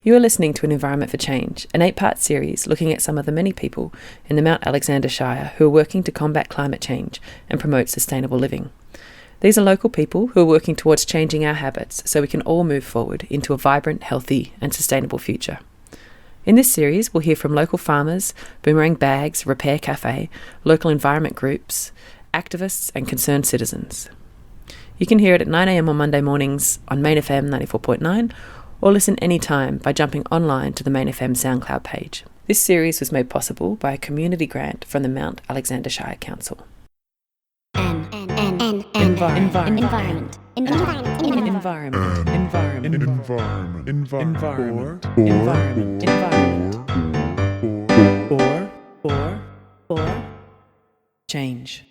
You are listening to An Environment for Change, an 8-part series looking at some of the many people in the Mount Alexander Shire who are working to combat climate change and promote sustainable living. These are local people who are working towards changing our habits so we can all move forward into a vibrant, healthy and sustainable future. In this series, we'll hear from local farmers, Boomerang Bags, Repair Cafe, local environment groups, activists and concerned citizens. You can hear it at 9 a.m. on Monday mornings on MAINfm 94.9 or listen anytime by jumping online to the MAINfm SoundCloud page. This series was made possible by a community grant from the Mount Alexander Shire Council. Environment. Change.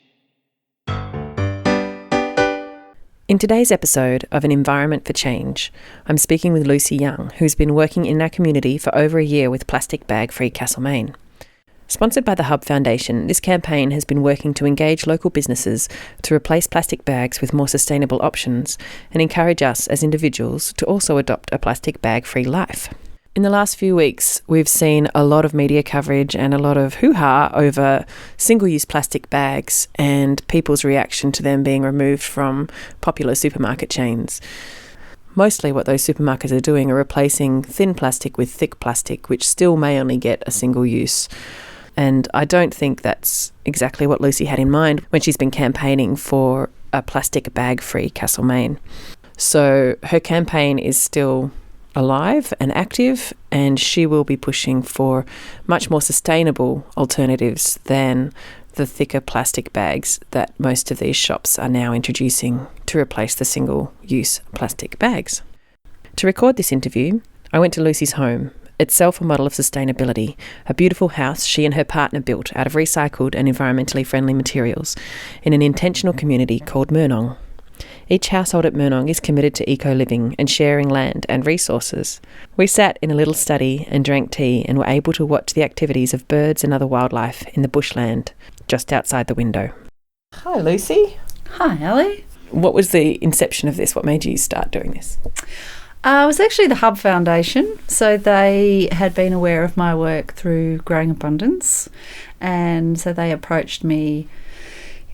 In today's episode of An Environment for Change, I'm speaking with Lucy Young, who's been working in our community for over a year with plastic bag-free Castlemaine. Sponsored by the Hub Foundation, this campaign has been working to engage local businesses to replace plastic bags with more sustainable options and encourage us as individuals to also adopt a plastic bag-free life. In the last few weeks, we've seen a lot of media coverage and a lot of hoo-ha over single-use plastic bags and people's reaction to them being removed from popular supermarket chains. Mostly what those supermarkets are doing are replacing thin plastic with thick plastic, which still may only get a single use. And I don't think that's exactly what Lucy had in mind when she's been campaigning for a plastic bag-free Castlemaine. So her campaign is still alive and active, and she will be pushing for much more sustainable alternatives than the thicker plastic bags that most of these shops are now introducing to replace the single-use plastic bags. To record this interview, I went to Lucy's home, itself a model of sustainability, a beautiful house she and her partner built out of recycled and environmentally friendly materials in an intentional community called Murnong. Each household at Murnong is committed to eco-living and sharing land and resources. We sat in a little study and drank tea and were able to watch the activities of birds and other wildlife in the bushland just outside the window. Hi, Lucy. Hi, Ali. What was the inception of this? What made you start doing this? It was actually the Hub Foundation. So they had been aware of my work through Growing Abundance, and so they approached me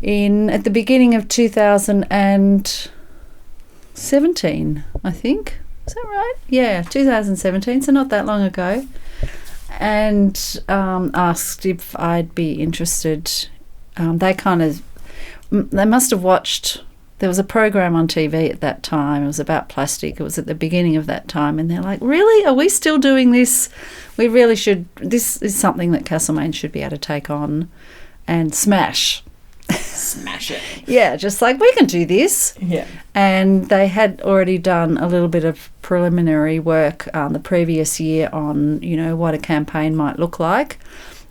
at the beginning of 2017, I think. Is that right? Yeah, 2017, so not that long ago. And asked if I'd be interested. They must have watched, there was a program on TV at that time. It was about plastic. It was at the beginning of that time. And they're like, really? Are we still doing this? We really should. This is something that Castlemaine should be able to take on and smash. Smash it. Yeah, just like, we can do this. Yeah. And they had already done a little bit of preliminary work the previous year on, what a campaign might look like.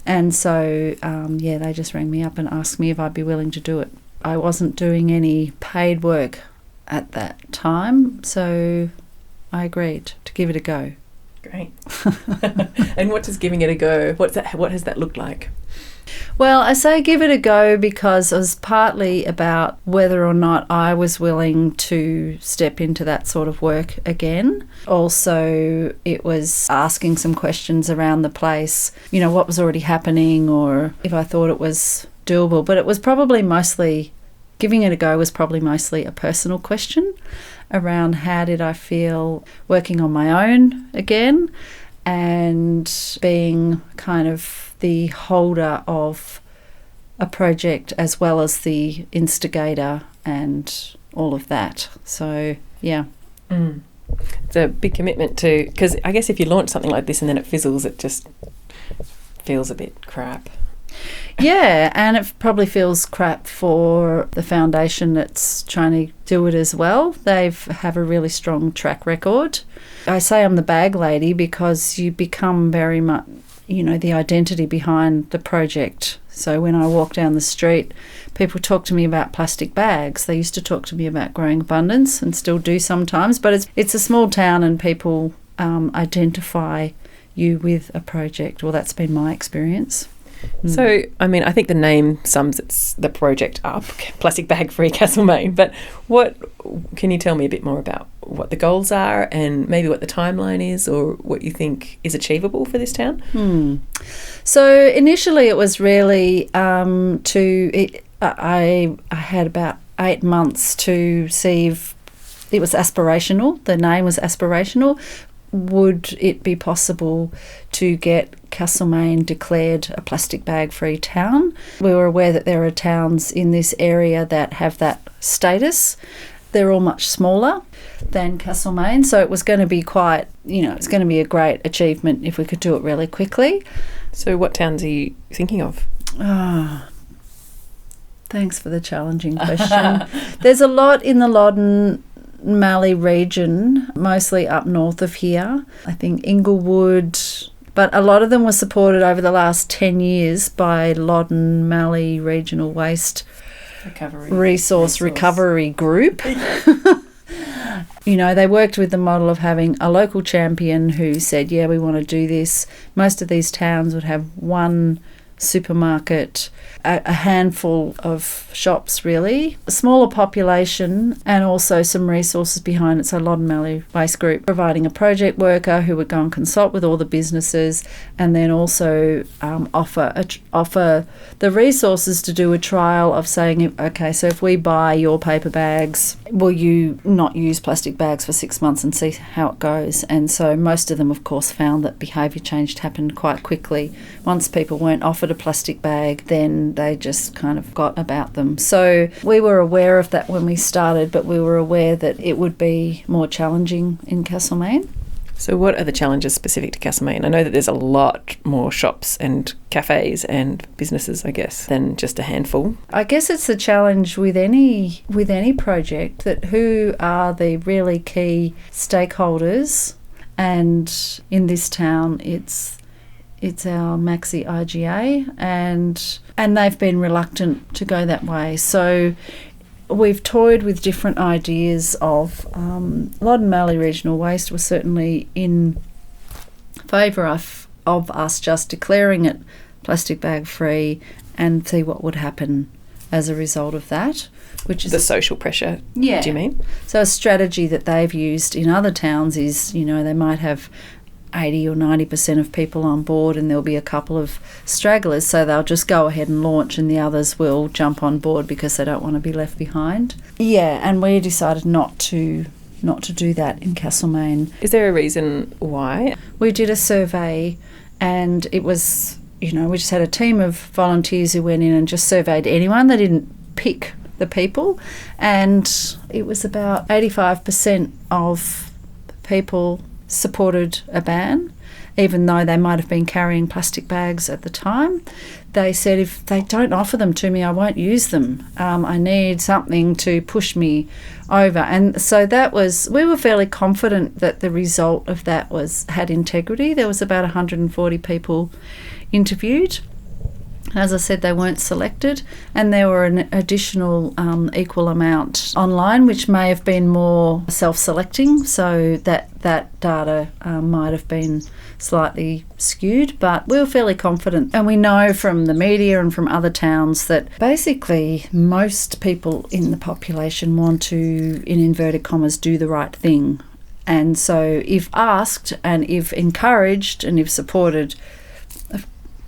And so, they just rang me up and asked me if I'd be willing to do it. I wasn't doing any paid work at that time, so I agreed to give it a go. Great. And what does giving it a go, what has that looked like? Well, I say give it a go because it was partly about whether or not I was willing to step into that sort of work again. Also, it was asking some questions around the place, what was already happening or if I thought it was doable. But it was probably mostly, giving it a go was probably mostly a personal question around how did I feel working on my own again and being kind of the holder of a project as well as the instigator and all of that. So, yeah. It's a big commitment to, because I guess if you launch something like this and then it fizzles, it just feels a bit crap. Yeah, and it probably feels crap for the foundation that's trying to do it as well. They have a really strong track record. I say I'm the bag lady because you become very much, the identity behind the project. So when I walk down the street, people talk to me about plastic bags. They used to talk to me about Growing Abundance and still do sometimes, but it's a small town and people identify you with a project. Well, that's been my experience. So, I mean, I think the name sums the project up, Plastic Bag Free Castlemaine, but what can you tell me a bit more about what the goals are and maybe what the timeline is or what you think is achievable for this town? So initially it was really I had about 8 months to see if it was aspirational. The name was aspirational. Would it be possible to get Castlemaine declared a plastic bag-free town? We were aware that there are towns in this area that have that status. They're all much smaller than Castlemaine, so it was going to be quite, it's going to be a great achievement if we could do it really quickly. So what towns are you thinking of? Thanks for the challenging question. There's a lot in the Loddon Mallee region, mostly up north of here. I think Inglewood, but a lot of them were supported over the last 10 years by Loddon Mallee Regional Waste Resource Recovery Group. They worked with the model of having a local champion who said, yeah, we want to do this. Most of these towns would have one supermarket, a handful of shops really, a smaller population and also some resources behind it. So Loddon Mallee Waste Group providing a project worker who would go and consult with all the businesses and then also offer the resources to do a trial of saying, okay, so if we buy your paper bags, will you not use plastic bags for 6 months and see how it goes? And so most of them, of course, found that behaviour change happened quite quickly. Once people weren't offered a plastic bag, then they just kind of got about them. So we were aware of that when we started, but we were aware that it would be more challenging in Castlemaine. So what are the challenges specific to Castlemaine? I know that there's a lot more shops and cafes and businesses, I guess, than just a handful. I guess it's the challenge with any project, that who are the really key stakeholders, and in this town it's our Maxi IGA, and they've been reluctant to go that way. So we've toyed with different ideas of Loddon Mallee Regional Waste was certainly in favour of us just declaring it plastic bag free and see what would happen as a result of that, which is the social pressure. Yeah. Do you mean? So a strategy that they've used in other towns is, they might have 80 or 90% of people on board and there'll be a couple of stragglers, so they'll just go ahead and launch and the others will jump on board because they don't want to be left behind. Yeah, and we decided not to do that in Castlemaine. Is there a reason why? We did a survey and it was, we just had a team of volunteers who went in and just surveyed anyone. They didn't pick the people, and it was about 85% of people supported a ban, even though they might have been carrying plastic bags at the time. They said, if they don't offer them to me, I won't use them. I need something to push me over. And so we were fairly confident that the result of that had integrity. There was about 140 people interviewed. As I said, they weren't selected, and there were an additional equal amount online, which may have been more self-selecting, so that data might have been slightly skewed, but we were fairly confident. And we know from the media and from other towns that basically most people in the population want to, in inverted commas, do the right thing. And so if asked and if encouraged and if supported,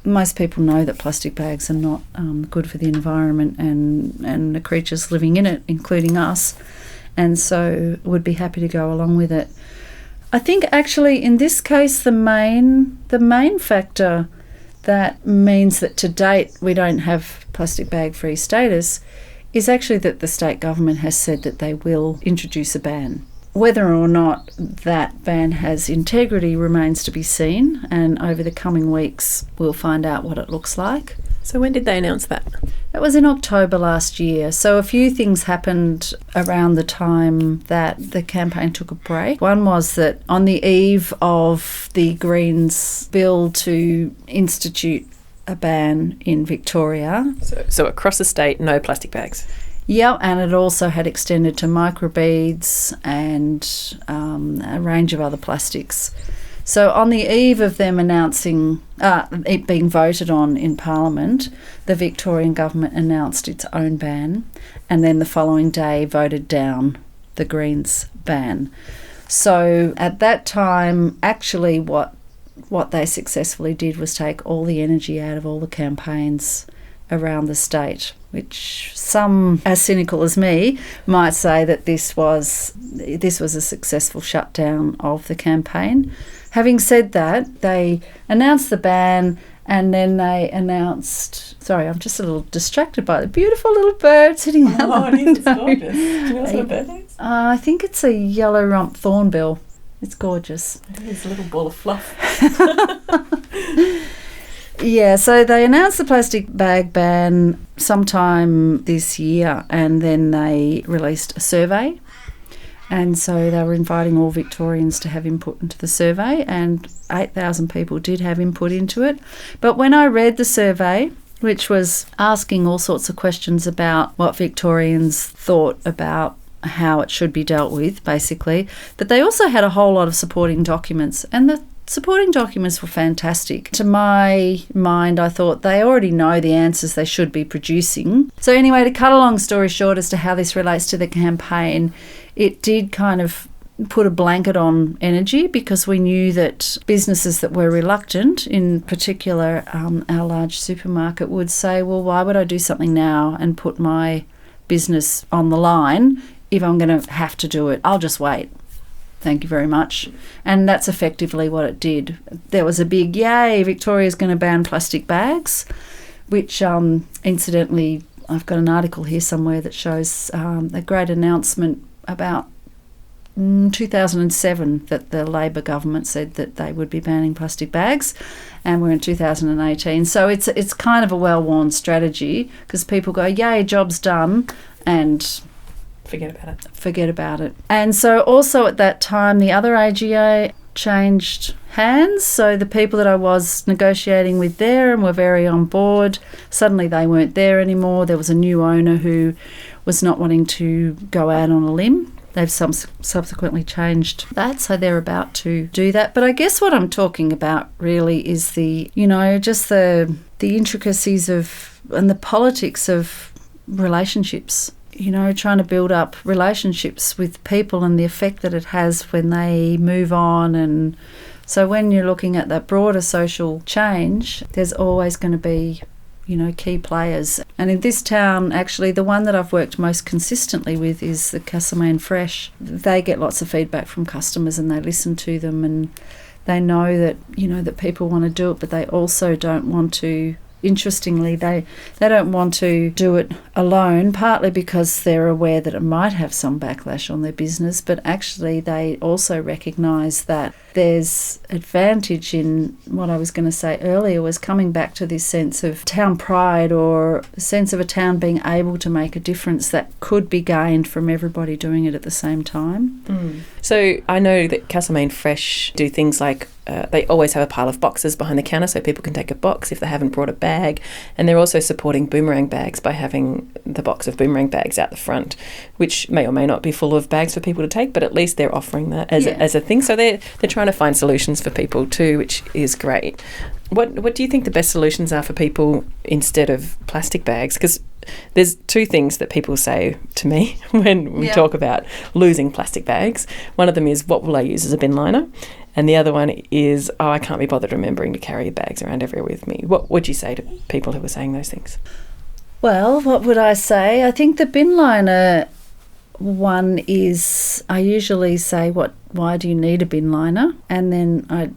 most people know that plastic bags are not good for the environment and the creatures living in it, including us, and so would be happy to go along with it. I think actually in this case the main factor that means that to date we don't have plastic bag free status is actually that the state government has said that they will introduce a ban. Whether or not that ban has integrity remains to be seen, and over the coming weeks we'll find out what it looks like. So when did they announce that? It was in October last year. So a few things happened around the time that the campaign took a break. One was that on the eve of the Greens bill to institute a ban in Victoria. So across the state, no plastic bags? Yeah, and it also had extended to microbeads and a range of other plastics. So on the eve of them announcing it being voted on in Parliament, the Victorian government announced its own ban, and then the following day voted down the Greens' ban. So at that time, actually what they successfully did was take all the energy out of all the campaigns around the state, which some, as cynical as me, might say that this was a successful shutdown of the campaign. Having said that, they announced the ban, and then they announced... Sorry, I'm just a little distracted by the beautiful little bird sitting out the window. It's gorgeous. Do you know what a bird is? I think it's a yellow rump thornbill. It's gorgeous. It's a little ball of fluff. Yeah, so they announced the plastic bag ban sometime this year, and then they released a survey. And so they were inviting all Victorians to have input into the survey, and 8,000 people did have input into it. But when I read the survey, which was asking all sorts of questions about what Victorians thought about how it should be dealt with, basically, but they also had a whole lot of supporting documents, and the supporting documents were fantastic. To my mind, I thought they already know the answers they should be producing. So anyway, to cut a long story short as to how this relates to the campaign, it did kind of put a blanket on energy, because we knew that businesses that were reluctant, in particular our large supermarket, would say, well, why would I do something now and put my business on the line if I'm going to have to do it? I'll just wait. Thank you very much. And that's effectively what it did. There was a big, yay, Victoria's going to ban plastic bags, which incidentally, I've got an article here somewhere that shows a great announcement about 2007 that the Labor government said that they would be banning plastic bags, and we're in 2018. So it's kind of a well-worn strategy, because people go, yay, job's done, and... Forget about it. And so also at that time, the other AGA changed hands. So the people that I was negotiating with there and were very on board, suddenly they weren't there anymore. There was a new owner who was not wanting to go out on a limb. They've subsequently changed that, so they're about to do that. But I guess what I'm talking about really is the intricacies of and the politics of relationships. Trying to build up relationships with people and the effect that it has when they move on. And so when you're looking at that broader social change, there's always going to be, key players. And in this town, actually, the one that I've worked most consistently with is the Castlemaine Fresh. They get lots of feedback from customers, and they listen to them, and they know that, that people want to do it, but they also don't want to... Interestingly, they don't want to do it alone, partly because they're aware that it might have some backlash on their business, but actually they also recognise that there's advantage in what I was going to say earlier, was coming back to this sense of town pride, or a sense of a town being able to make a difference that could be gained from everybody doing it at the same time. Mm. So I know that Castlemaine Fresh do things like they always have a pile of boxes behind the counter so people can take a box if they haven't brought a bag. And they're also supporting boomerang bags by having the box of boomerang bags out the front, which may or may not be full of bags for people to take, but at least they're offering that as a thing. So they're trying to find solutions for people too, which is great. What do you think the best solutions are for people instead of plastic bags? Because there's two things that people say to me when we talk about losing plastic bags. One of them is, what will I use as a bin liner? And the other one is, I can't be bothered remembering to carry bags around everywhere with me. What would you say to people who are saying those things? Well, what would I say? I think the bin liner one is, I usually say, why do you need a bin liner? And then I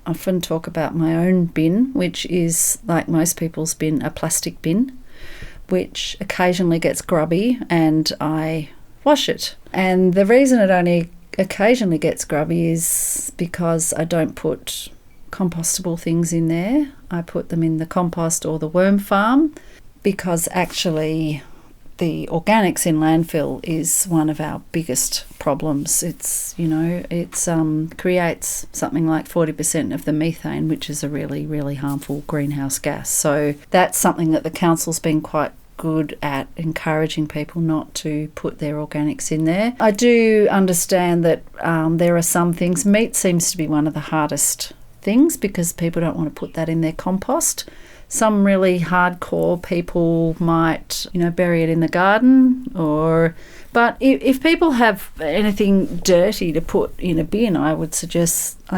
often talk about my own bin, which is, like most people's bin, a plastic bin, which occasionally gets grubby, and I wash it. And the reason it only occasionally gets grubby is because I don't put compostable things in there. I put them in the compost or the worm farm, because actually the organics in landfill is one of our biggest problems. It's creates something like 40% of the methane, which is a really, really harmful greenhouse gas. So that's something that the council's been quite good at encouraging people not to put their organics in there. I do understand that there are some things. Meat seems to be one of the hardest things because people don't want to put that in their compost. Some really hardcore people might, bury it in the garden but if people have anything dirty to put in a bin, I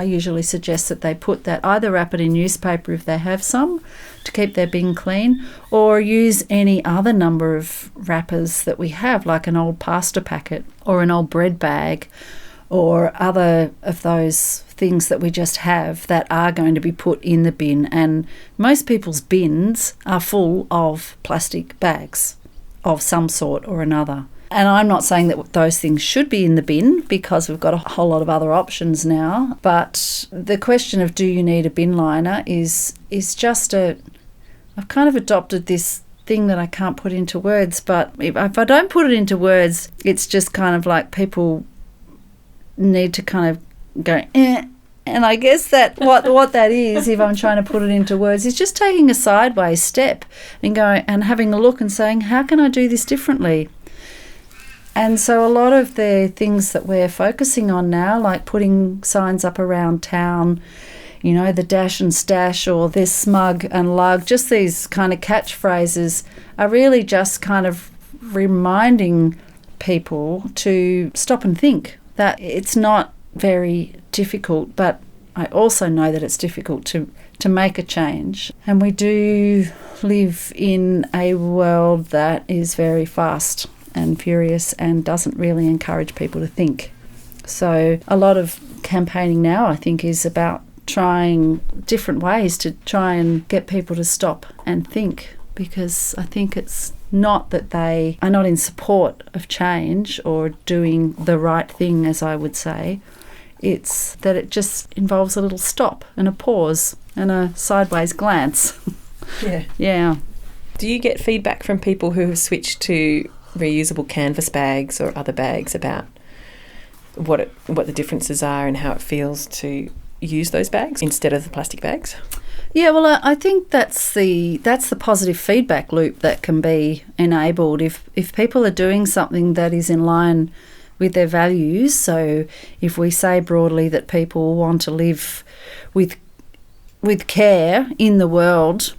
usually suggest that they put that, either wrap it in newspaper if they have some to keep their bin clean, or use any other number of wrappers that we have, like an old pasta packet or an old bread bag or other of those things that we just have that are going to be put in the bin. And most people's bins are full of plastic bags of some sort or another. And I'm not saying that those things should be in the bin because we've got a whole lot of other options now. But the question of do you need a bin liner is just I've kind of adopted this thing that I can't put into words. But if I don't put it into words, it's just kind of like people need to kind of go, eh. And I guess that what that is, if I'm trying to put it into words, is just taking a sideways step and going and having a look and saying, how can I do this differently? And so a lot of the things that we're focusing on now, like putting signs up around town, the dash and stash or this smug and lug, just these kind of catchphrases are really just kind of reminding people to stop and think that it's not very difficult, but I also know that it's difficult to make a change. And we do live in a world that is very fast and furious and doesn't really encourage people to think. So a lot of campaigning now, I think, is about trying different ways to try and get people to stop and think, because I think it's not that they are not in support of change or doing the right thing, as I would say. It's that it just involves a little stop and a pause and a sideways glance. Yeah. Yeah. Do you get feedback from people who have switched to reusable canvas bags or other bags about what the differences are and how it feels to use those bags instead of the plastic bags? Yeah, well, I think that's the positive feedback loop that can be enabled if people are doing something that is in line with their values. So if we say broadly that people want to live with care in the world,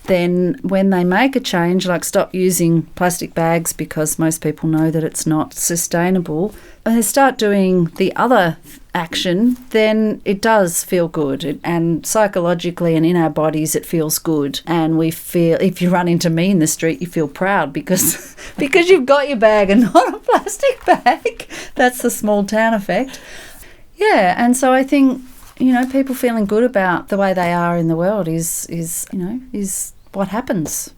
then when they make a change, like stop using plastic bags because most people know that it's not sustainable, and they start doing the other action, then it does feel good. And psychologically and in our bodies, it feels good. And we feel, if you run into me in the street, you feel proud because you've got your bag and not a plastic bag. That's the small town effect. Yeah, and so I think, people feeling good about the way they are in the world is what happens.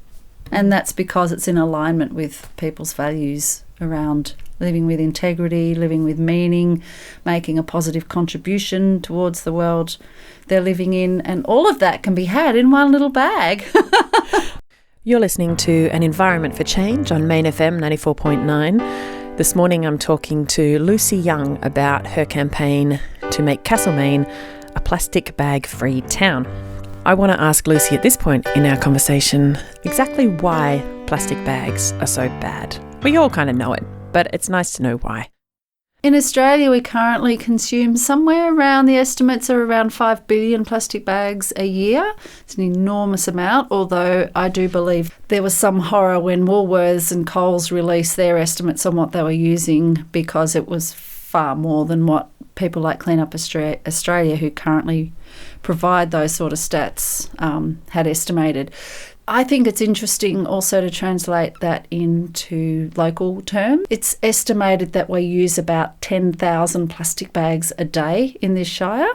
And that's because it's in alignment with people's values around living with integrity, living with meaning, making a positive contribution towards the world they're living in. And all of that can be had in one little bag. You're listening to An Environment for Change on MAINfm 94.9. This morning I'm talking to Lucy Young about her campaign to make Castlemaine a plastic bag-free town. I want to ask Lucy at this point in our conversation exactly why plastic bags are so bad. We all kind of know it, but it's nice to know why. In Australia, we currently consume somewhere around, the estimates are around 5 billion plastic bags a year. It's an enormous amount, although I do believe there was some horror when Woolworths and Coles released their estimates on what they were using, because it was far more than what people like Clean Up Australia, who currently provide those sort of stats, had estimated. I think it's interesting also to translate that into local terms. It's estimated that we use about 10,000 plastic bags a day in this shire,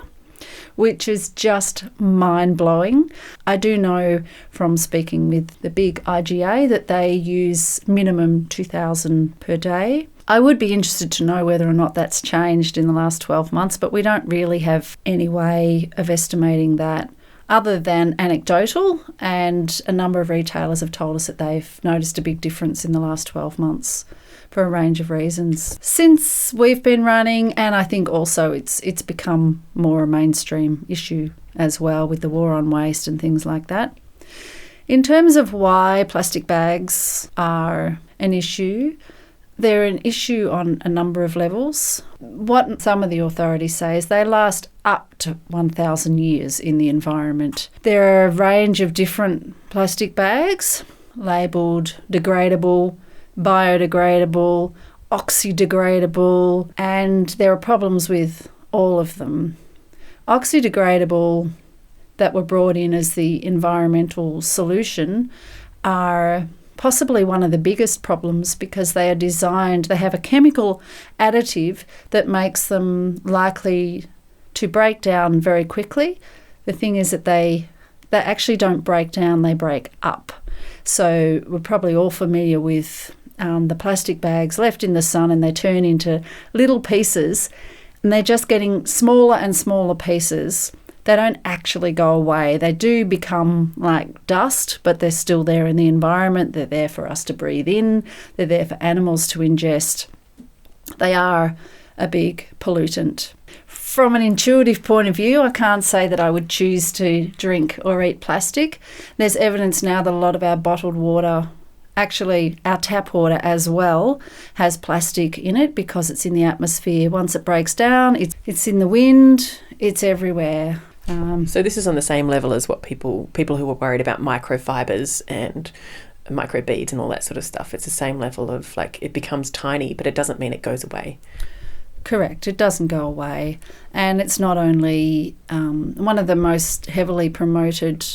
which is just mind-blowing. I do know from speaking with the big IGA that they use minimum 2,000 per day. I would be interested to know whether or not that's changed in the last 12 months, but we don't really have any way of estimating that other than anecdotal, and a number of retailers have told us that they've noticed a big difference in the last 12 months for a range of reasons. Since we've been running, and I think also it's become more a mainstream issue as well with the war on waste and things like that. In terms of why plastic bags are an issue, they're an issue on a number of levels. What some of the authorities say is they last up to 1,000 years in the environment. There are a range of different plastic bags labelled degradable, biodegradable, oxydegradable, and there are problems with all of them. Oxydegradable that were brought in as the environmental solution are possibly one of the biggest problems because they have a chemical additive that makes them likely to break down very quickly. The thing is that they actually don't break down, they break up. So we're probably all familiar with the plastic bags left in the sun and they turn into little pieces and they're just getting smaller and smaller pieces. They don't actually go away. They do become like dust, but they're still there in the environment. They're there for us to breathe in. They're there for animals to ingest. They are a big pollutant. From an intuitive point of view, I can't say that I would choose to drink or eat plastic. There's evidence now that a lot of our bottled water, actually our tap water as well, has plastic in it because it's in the atmosphere. Once it breaks down, it's in the wind, it's everywhere. So this is on the same level as what people who are worried about microfibers and microbeads and all that sort of stuff. It's the same level of like it becomes tiny, but it doesn't mean it goes away. Correct. It doesn't go away. And it's not only one of the most heavily promoted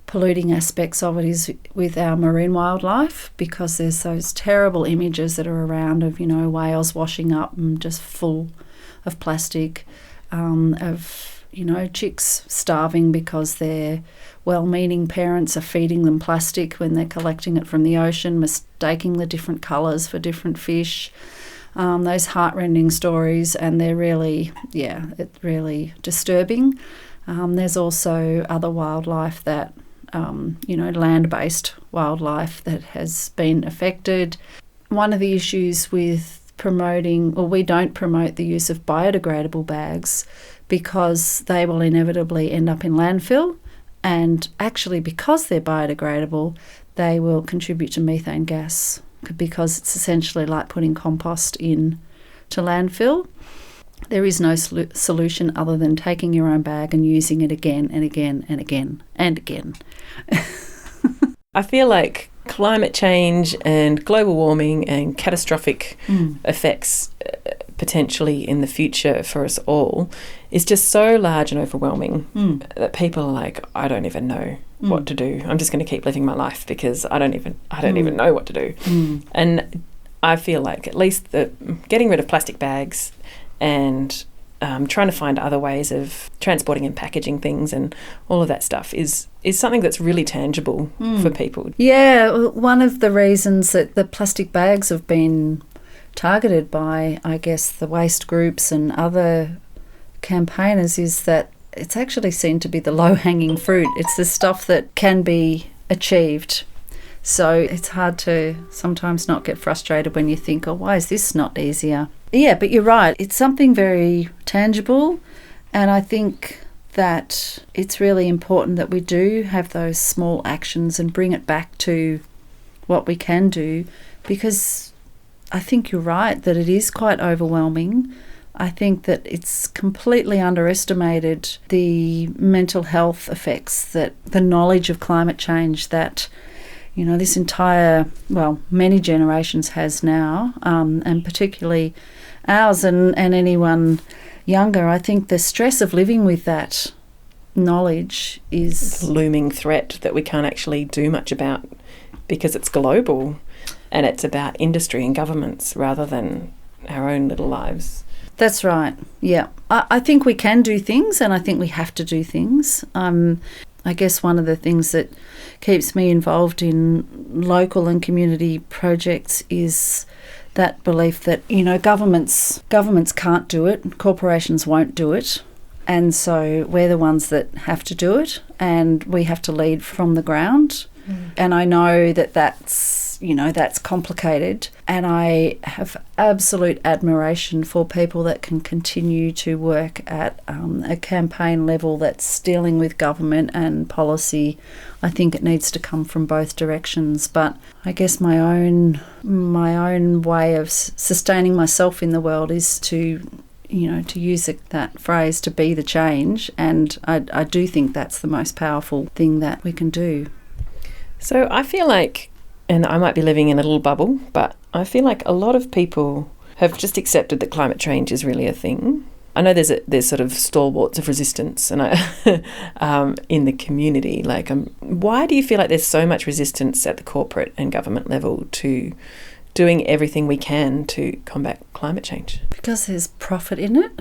polluting aspects of it is with our marine wildlife because there's those terrible images that are around of, whales washing up and just full of plastic, of chicks starving because their well-meaning parents are feeding them plastic when they're collecting it from the ocean, mistaking the different colours for different fish. Those heart-rending stories, and they're really, it's really disturbing. There's also other wildlife that, land-based wildlife that has been affected. One of the issues with we don't promote the use of biodegradable bags because they will inevitably end up in landfill, and actually because they're biodegradable, they will contribute to methane gas because it's essentially like putting compost in to landfill. There is no solution other than taking your own bag and using it again and again and again and again. I feel like climate change and global warming and catastrophic effects potentially in the future for us all is just so large and overwhelming that people are like, I don't even know what to do. I'm just going to keep living my life because I don't even know what to do. And I feel like at least getting rid of plastic bags and trying to find other ways of transporting and packaging things and all of that stuff is something that's really tangible for people. Yeah, one of the reasons that the plastic bags have been targeted by, I guess, the waste groups and other campaigners is that it's actually seen to be the low-hanging fruit. It's the stuff that can be achieved. So it's hard to sometimes not get frustrated when you think, oh, why is this not easier? Yeah, but you're right. It's something very tangible, and I think that it's really important that we do have those small actions and bring it back to what we can do, because I think you're right that it is quite overwhelming. I think that it's completely underestimated the mental health effects, that the knowledge of climate change that this entire, many generations has now, and particularly ours and anyone younger. I think the stress of living with that knowledge is a looming threat that we can't actually do much about because it's global and it's about industry and governments rather than our own little lives. That's right, yeah. I think we can do things, and I think we have to do things. I guess one of the things that keeps me involved in local and community projects is that belief that, governments can't do it, corporations won't do it, and so we're the ones that have to do it, and we have to lead from the ground. And I know that that's complicated, and I have absolute admiration for people that can continue to work at a campaign level that's dealing with government and policy. I think it needs to come from both directions, but I guess my own way of sustaining myself in the world is to use that phrase, to be the change, and I do think that's the most powerful thing that we can do. So I feel like, and I might be living in a little bubble, but I feel like a lot of people have just accepted that climate change is really a thing. I know there's sort of stalwarts of resistance, and in the community. Why do you feel like there's so much resistance at the corporate and government level to doing everything we can to combat climate change? Because there's profit in it.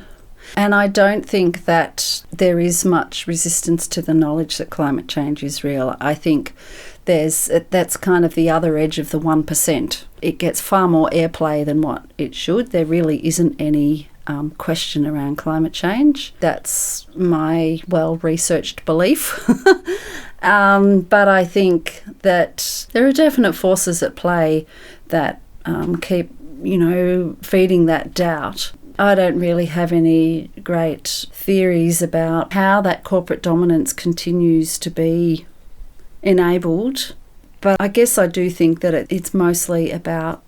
And I don't think that there is much resistance to the knowledge that climate change is real. I think that's kind of the other edge of the 1%. It gets far more airplay than what it should. There really isn't any question around climate change. That's my well-researched belief. But I think that there are definite forces at play that keep, feeding that doubt. I don't really have any great theories about how that corporate dominance continues to be enabled, but I guess I do think that it's mostly about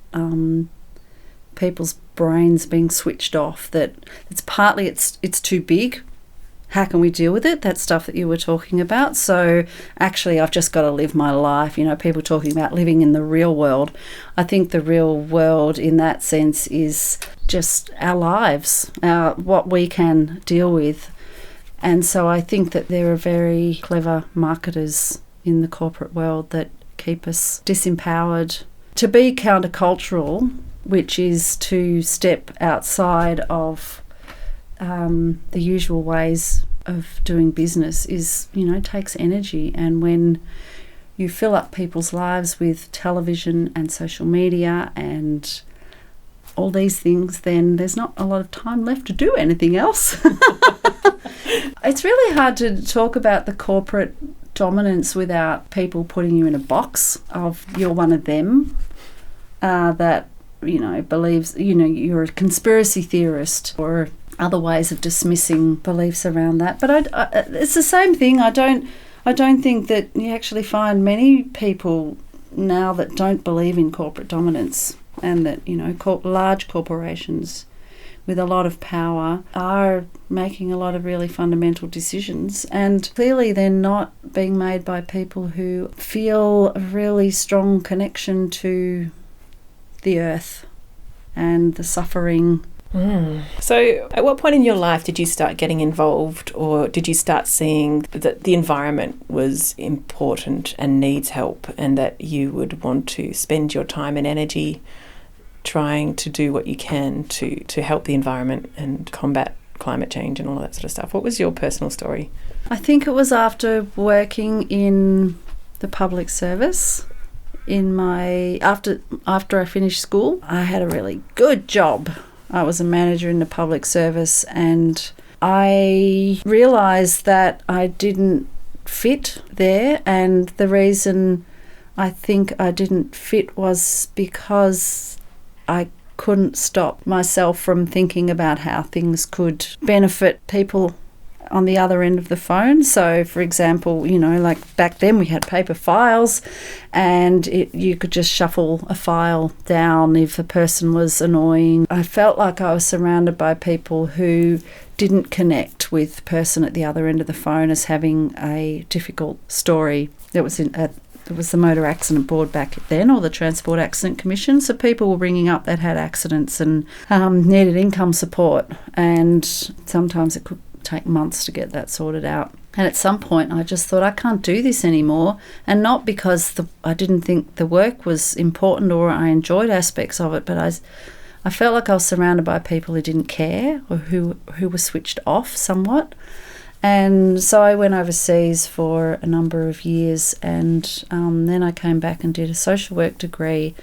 people's brains being switched off, that it's partly it's too big. How can we deal with it? That stuff that you were talking about. So actually I've just got to live my life. People talking about living in the real world. I think the real world in that sense is just our lives, what we can deal with. And so I think that there are very clever marketers in the corporate world that keep us disempowered. To be countercultural, which is to step outside of the usual ways of doing business, is, takes energy. And when you fill up people's lives with television and social media and all these things, then there's not a lot of time left to do anything else. It's really hard to talk about the corporate dominance without people putting you in a box of you're one of them, that believes you're a conspiracy theorist, or other ways of dismissing beliefs around that. But it's the same thing. I don't think that you actually find many people now that don't believe in corporate dominance, and that large corporations with a lot of power are making a lot of really fundamental decisions, and clearly they're not being made by people who feel a really strong connection to the earth and the suffering. So at what point in your life did you start getting involved, or did you start seeing that the environment was important and needs help, and that you would want to spend your time and energy trying to do what you can to help the environment and combat climate change and all of that sort of stuff? What was your personal story? I think it was after working in the public service. After I finished school, I had a really good job. I was a manager in the public service, and I realised that I didn't fit there, and the reason I think I didn't fit was because I couldn't stop myself from thinking about how things could benefit people on the other end of the phone. So, for example, like back then we had paper files, and you could just shuffle a file down if a person was annoying. I felt like I was surrounded by people who didn't connect with the person at the other end of the phone as having a difficult story. It was the Motor Accident Board back then, or the Transport Accident Commission. So people were ringing up that had accidents and needed income support, and sometimes it could take months to get that sorted out. And at some point I just thought, I can't do this anymore, and not because I didn't think the work was important or I enjoyed aspects of it, but I felt like I was surrounded by people who didn't care, or who were switched off somewhat. And so I went overseas for a number of years, and then I came back and did a social work degree.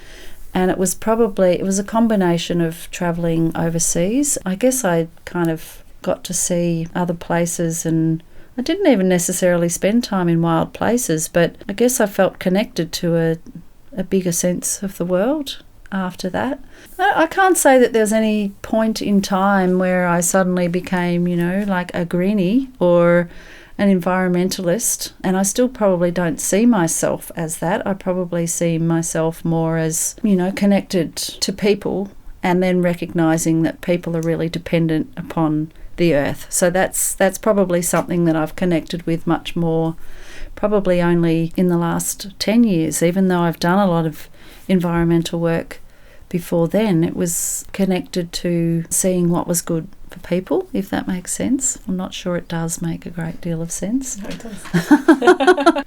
And it was a combination of travelling overseas. I guess I kind of got to see other places and I didn't even necessarily spend time in wild places, but I guess I felt connected to a bigger sense of the world after that. I can't say that there's any point in time where I suddenly became, like a greenie or an environmentalist, and I still probably don't see myself as that. I probably see myself more as, connected to people, and then recognising that people are really dependent upon the earth. So that's probably something that I've connected with much more, probably only in the last 10 years, even though I've done a lot of environmental work before then. It was connected to seeing what was good for people, if that makes sense. I'm not sure it does make a great deal of sense. No, it does.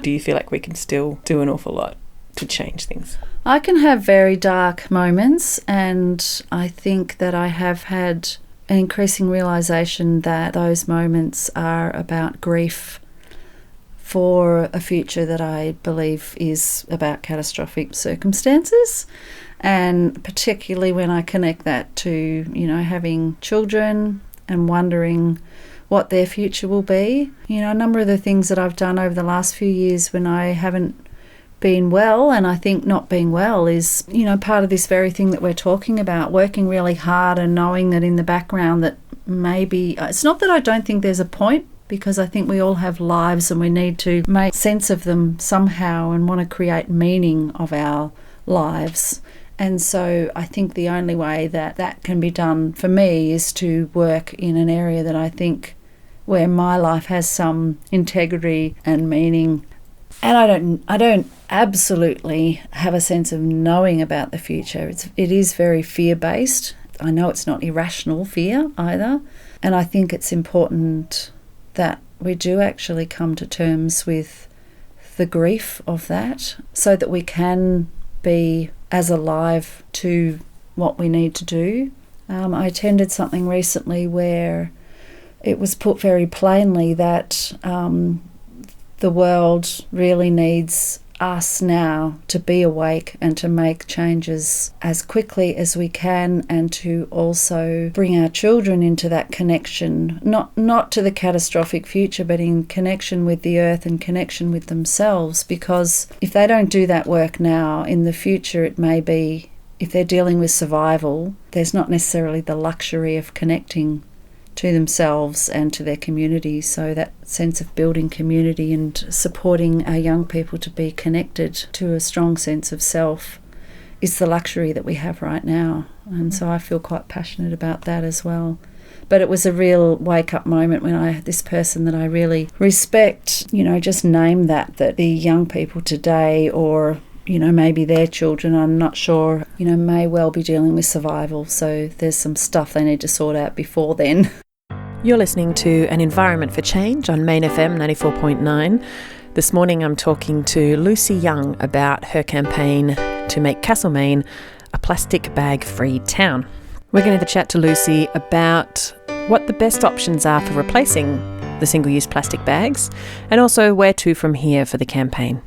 Do you feel like we can still do an awful lot to change things? I can have very dark moments, and I think that I have had an increasing realisation that those moments are about grief for a future that I believe is about catastrophic circumstances. And particularly when I connect that to, having children and wondering what their future will be. A number of the things that I've done over the last few years when I haven't been well, and I think not being well is, part of this very thing that we're talking about, working really hard and knowing that in the background that maybe, it's not that I don't think there's a point, because I think we all have lives and we need to make sense of them somehow and want to create meaning of our lives. And so I think the only way that can be done for me is to work in an area that I think where my life has some integrity and meaning. And I don't absolutely have a sense of knowing about the future. It is very fear-based. I know it's not irrational fear either. And I think it's important that we do actually come to terms with the grief of that so that we can be as alive to what we need to do. I attended something recently where it was put very plainly that the world really needs us now to be awake and to make changes as quickly as we can, and to also bring our children into that connection, not to the catastrophic future, but in connection with the earth and connection with themselves. Because if they don't do that work now, in the future it may be, if they're dealing with survival, there's not necessarily the luxury of connecting to themselves and to their community. So that sense of building community and supporting our young people to be connected to a strong sense of self is the luxury that we have right now. And so I feel quite passionate about that as well. But it was a real wake-up moment when this person that I really respect, just named that the young people today, or maybe their children, I'm not sure, may well be dealing with survival. So there's some stuff they need to sort out before then. You're listening to An Environment for Change on MAINfm 94.9. This morning I'm talking to Lucy Young about her campaign to make Castlemaine a plastic bag-free town. We're going to have a chat to Lucy about what the best options are for replacing the single-use plastic bags, and also where to from here for the campaign.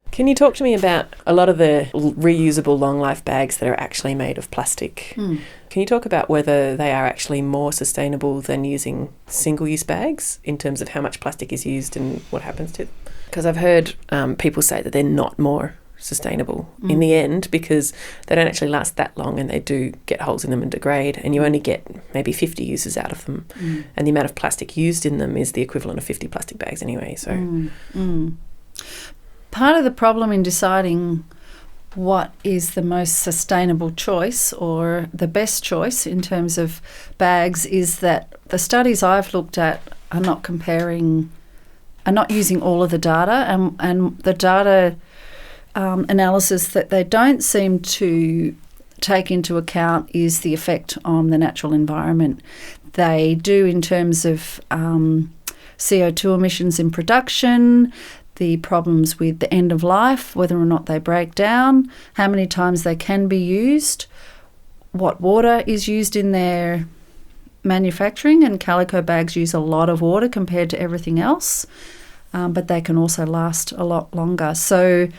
Can you talk to me about a lot of the reusable long life bags that are actually made of plastic? Can you talk about whether they are actually more sustainable than using single-use bags in terms of how much plastic is used and what happens to them? Because I've heard people say that they're not more sustainable in the end, because they don't actually last that long and they do get holes in them and degrade, and you only get maybe 50 uses out of them. And the amount of plastic used in them is the equivalent of 50 plastic bags anyway. So. Part of the problem in deciding what is the most sustainable choice or the best choice in terms of bags is that the studies I've looked at are not using all of the data, and the data analysis that they don't seem to take into account is the effect on the natural environment. They do in terms of CO2 emissions in production, the problems with the end of life, whether or not they break down, how many times they can be used, what water is used in their manufacturing, and calico bags use a lot of water compared to everything else, but they can also last a lot longer. So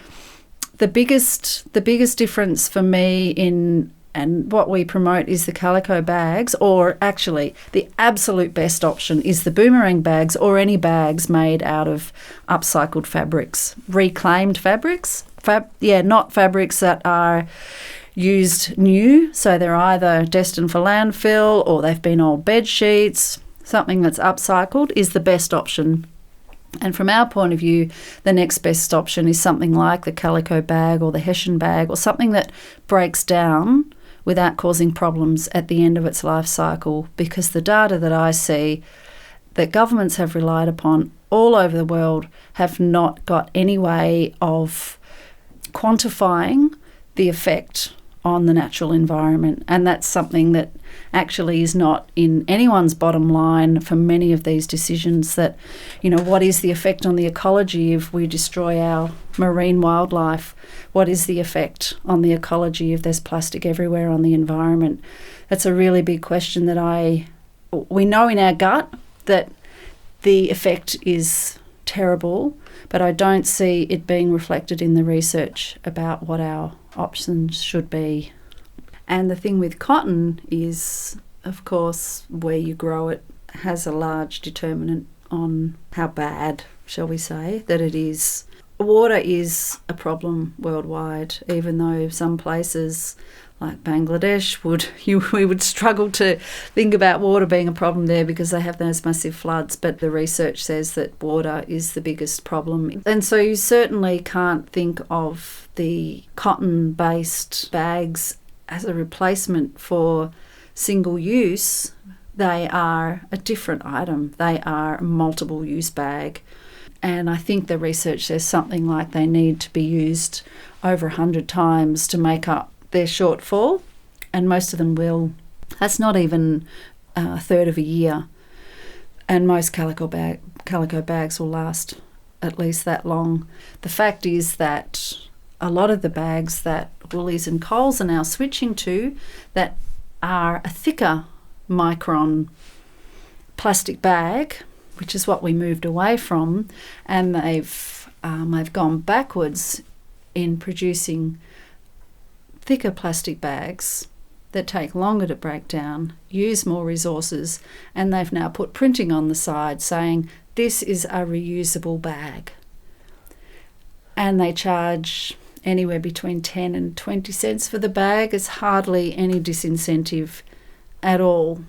the biggest difference for me in And what we promote is the calico bags, or actually the absolute best option is the boomerang bags or any bags made out of upcycled fabrics, reclaimed fabrics. Not fabrics that are used new, so they're either destined for landfill or they've been old bed sheets. Something that's upcycled is the best option. And from our point of view, the next best option is something like the calico bag or the hessian bag, or something that breaks down without causing problems at the end of its life cycle, because the data that I see that governments have relied upon all over the world have not got any way of quantifying the effect on the natural environment. And that's something that actually is not in anyone's bottom line for many of these decisions, that, what is the effect on the ecology if we destroy our marine wildlife? What is the effect on the ecology if there's plastic everywhere on the environment? That's a really big question that we know in our gut that the effect is terrible, but I don't see it being reflected in the research about what our options should be. And the thing with cotton is, of course, where you grow it has a large determinant on how bad, shall we say, that it is. Water is a problem worldwide, even though some places like Bangladesh we would struggle to think about water being a problem there because they have those massive floods, but the research says that water is the biggest problem. And so you certainly can't think of the cotton-based bags as a replacement for single use. They are a different item. They are a multiple use bag. And I think the research says something like they need to be used over 100 times to make up their shortfall, and most of them will. That's not even a third of a year. And most calico bags will last at least that long. The fact is that a lot of the bags that Woolies and Coles are now switching to, that are a thicker micron plastic bag, which is what we moved away from, and they've gone backwards in producing thicker plastic bags that take longer to break down, use more resources, and they've now put printing on the side saying this is a reusable bag. And they charge anywhere between 10 and 20 cents for the bag. It's hardly any disincentive at all.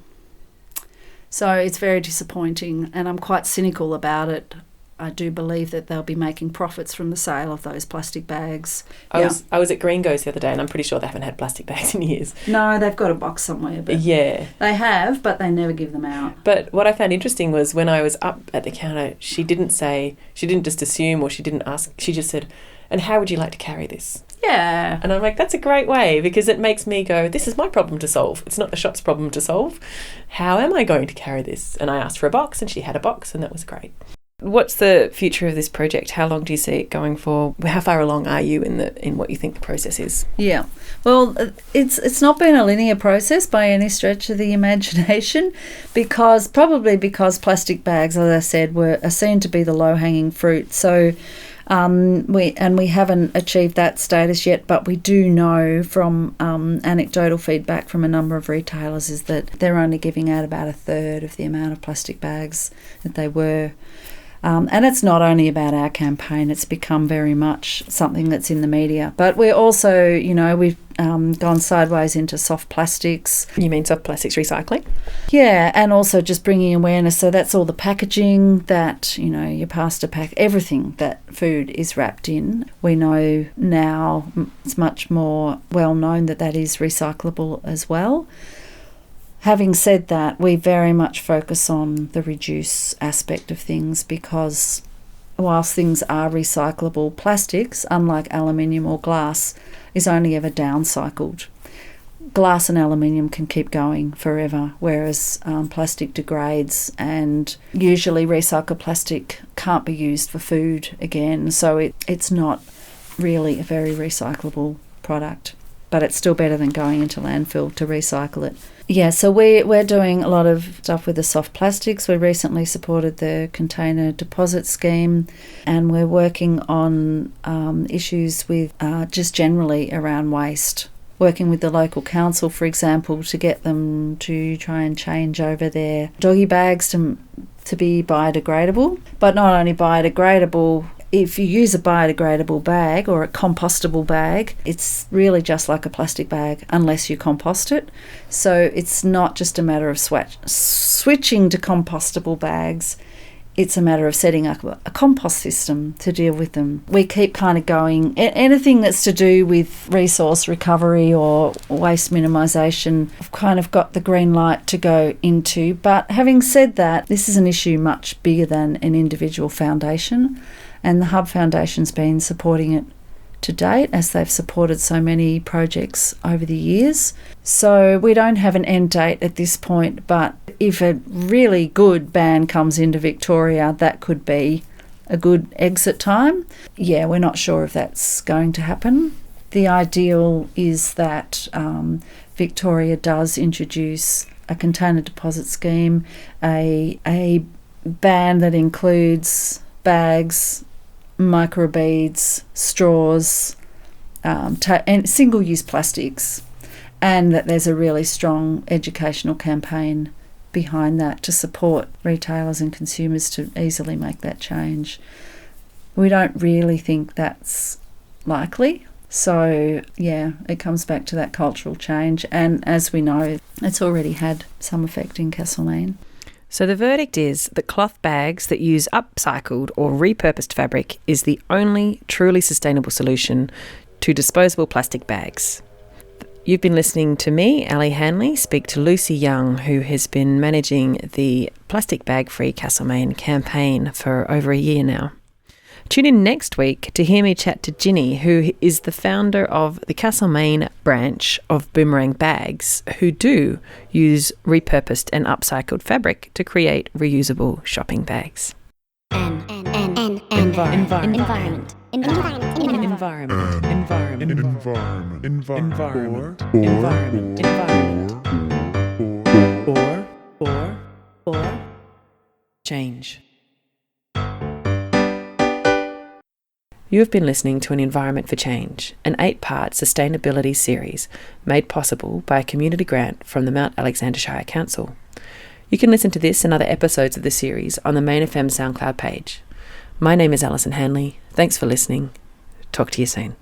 So it's very disappointing, and I'm quite cynical about it. I do believe that they'll be making profits from the sale of those plastic bags. I was at Green Goes the other day, and I'm pretty sure they haven't had plastic bags in years. No, they've got a box somewhere. But yeah. They have, but they never give them out. But what I found interesting was when I was up at the counter, she didn't just assume, or she didn't ask, she just said, "And how would you like to carry this?" Yeah. And I'm like, that's a great way, because it makes me go, this is my problem to solve. It's not the shop's problem to solve. How am I going to carry this? And I asked for a box, and she had a box, and that was great. What's the future of this project? How long do you see it going for? How far along are you in what you think the process is? Yeah. Well, it's not been a linear process by any stretch of the imagination, because plastic bags, as I said, are seen to be the low-hanging fruit. So we haven't achieved that status yet, but we do know from anecdotal feedback from a number of retailers is that they're only giving out about a third of the amount of plastic bags that they were. And it's not only about our campaign, it's become very much something that's in the media. But we're also, we've gone sideways into soft plastics. You mean soft plastics recycling? Yeah, and also just bringing awareness. So that's all the packaging that, your pasta pack, everything that food is wrapped in. We know now it's much more well known that is recyclable as well. Having said that, we very much focus on the reduce aspect of things, because whilst things are recyclable, plastics, unlike aluminium or glass, is only ever downcycled. Glass and aluminium can keep going forever, whereas plastic degrades, and usually recycled plastic can't be used for food again. So it's not really a very recyclable product, but it's still better than going into landfill to recycle it. Yeah, so we're doing a lot of stuff with the soft plastics. We recently supported the container deposit scheme, and we're working on issues with just generally around waste. working with the local council, for example, to get them to try and change over their doggy bags to be biodegradable. But not only biodegradable, if you use a biodegradable bag or a compostable bag, it's really just like a plastic bag unless you compost it. So it's not just a matter of switching to compostable bags. It's a matter of setting up a compost system to deal with them. We keep kind of going, anything that's to do with resource recovery or waste minimisation, I've kind of got the green light to go into. But having said that, this is an issue much bigger than an individual foundation, and the Hub Foundation's been supporting it to date, as they've supported so many projects over the years. So we don't have an end date at this point, but if a really good ban comes into Victoria, that could be a good exit time. Yeah, we're not sure if that's going to happen. The ideal is that Victoria does introduce a container deposit scheme, a ban that includes bags, microbeads, straws, and single-use plastics, and that there's a really strong educational campaign behind that to support retailers and consumers to easily make that change. We don't really think that's likely. So, yeah, it comes back to that cultural change, and as we know, it's already had some effect in Castlemaine. So the verdict is that cloth bags that use upcycled or repurposed fabric is the only truly sustainable solution to disposable plastic bags. You've been listening to me, Alison Hanly, speak to Lucy Young, who has been managing the Plastic Bag Free Castlemaine campaign for over a year now. Tune in next week to hear me chat to Ginny, who is the founder of the Castlemaine branch of Boomerang Bags, who do use repurposed and upcycled fabric to create reusable shopping bags. Environment. Change. You have been listening to An Environment for Change, an 8-part sustainability series made possible by a community grant from the Mount Alexander Shire Council. You can listen to this and other episodes of the series on the MAINfm SoundCloud page. My name is Alison Hanly. Thanks for listening. Talk to you soon.